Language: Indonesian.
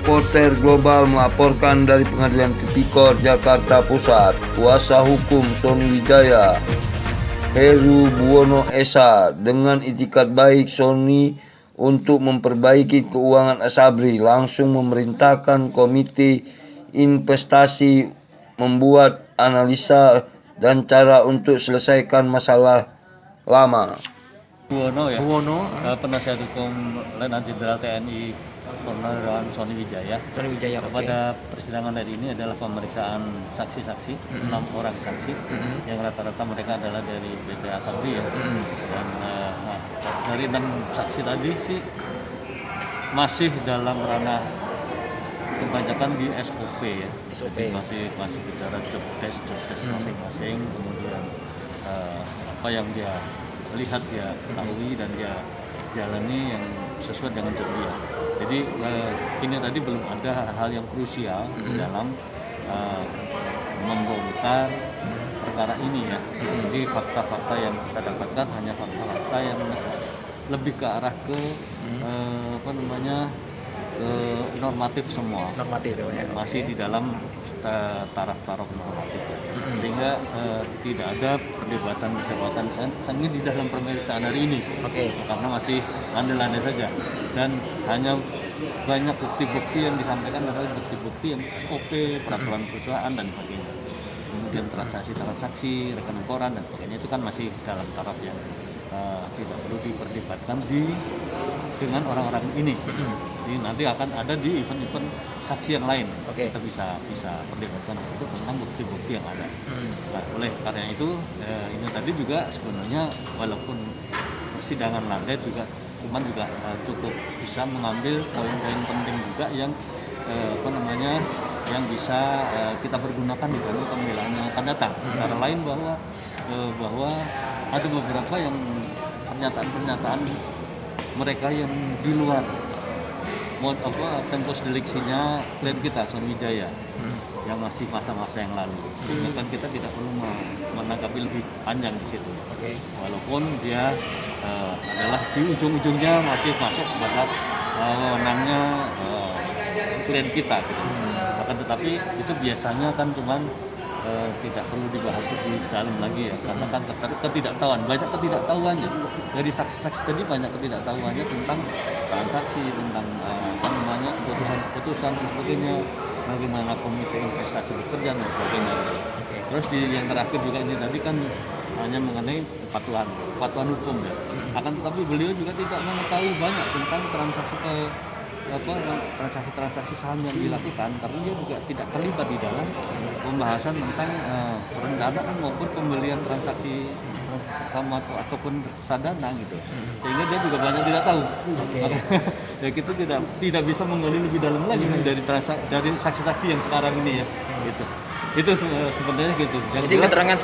Reporter Global melaporkan dari Pengadilan Tipikor Jakarta Pusat. Kuasa hukum Sony Wijaya, Heru Buwono Esa, dengan itikat baik Sony untuk memperbaiki keuangan Asabri, langsung memerintahkan Komite Investasi membuat analisa dan cara untuk selesaikan masalah lama. Buwono ya, Buwono, penasihat hukum Letnan Jenderal TNI Purnawirawan Sony Wijaya. Sony Wijaya, Pada persidangan hari ini adalah pemeriksaan saksi-saksi, 6 orang saksi, yang rata-rata mereka adalah dari PT Asabri ya. Dan dari 6 saksi tadi sih masih dalam ranah kebanyakan di SOP ya. SOP. Jadi masih bicara job desk masing-masing, kemudian apa yang dia lihat, dia ketahui dan dia jalani yang sesuai dengan job dia. Jadi ini tadi belum ada hal yang krusial dalam membongkar perkara ini ya. Jadi fakta-fakta yang kita dapatkan hanya fakta-fakta yang lebih ke arah ke normatif semua. normatif ya. Masih di dalam taraf-taraf normatif ya. Sehingga tidak ada perdebatan sengit di dalam pemeriksaan hari ini. Karena masih landai-landai saja, dan hanya banyak bukti-bukti yang disampaikan adalah bukti-bukti yang SOP, peraturan perusahaan dan sebagainya. Kemudian transaksi, rekening koran dan sebagainya, itu kan masih dalam taraf yang tidak perlu diperdebatkan dengan orang-orang ini. Jadi nanti akan ada di event-event saksi yang lain. Kita bisa perdebatkan itu tentang bukti-bukti yang ada. Nah, oleh karena itu ini tadi juga sebenarnya walaupun persidangan landai juga cukup bisa mengambil poin-poin penting juga yang yang bisa kita pergunakan di dalam pembelaan yang akan datang. Antara lain bahwa ada beberapa yang pernyataan mereka yang di luar tempus deliksinya klien kita Sony Wijaya yang masih masa-masa yang lalu. Sehingga kan kita tidak perlu menanggapi lebih panjang di situ. Walaupun dia adalah di ujung-ujungnya masih masuk batas wewenangnya klien kita gitu. Akan tetapi itu biasanya kan cuman tidak perlu dibahas lebih dalam lagi ya, karena kan banyak ketidaktahuannya dari saksi-saksi tadi, banyak ketidaktahuannya tentang transaksi, tentang keputusan dan sebagainya, bagaimana komite investasi bekerja dan sebagainya. Terus yang terakhir juga ini tadi kan hanya mengenai kepatuhan hukum ya. Akan tetapi beliau juga tidak mengetahui banyak tentang transaksi saham yang dilakukan, karena dia juga tidak terlibat di dalam pembahasan tentang perencanaan maupun pembelian transaksi saham ataupun reksadana gitu. Sehingga dia juga banyak tidak tahu. Ya kita tidak bisa menggali lebih dalam lagi dari saksi-saksi yang sekarang ini ya. Gitu. Itu sebenarnya gitu. Jadi keterangan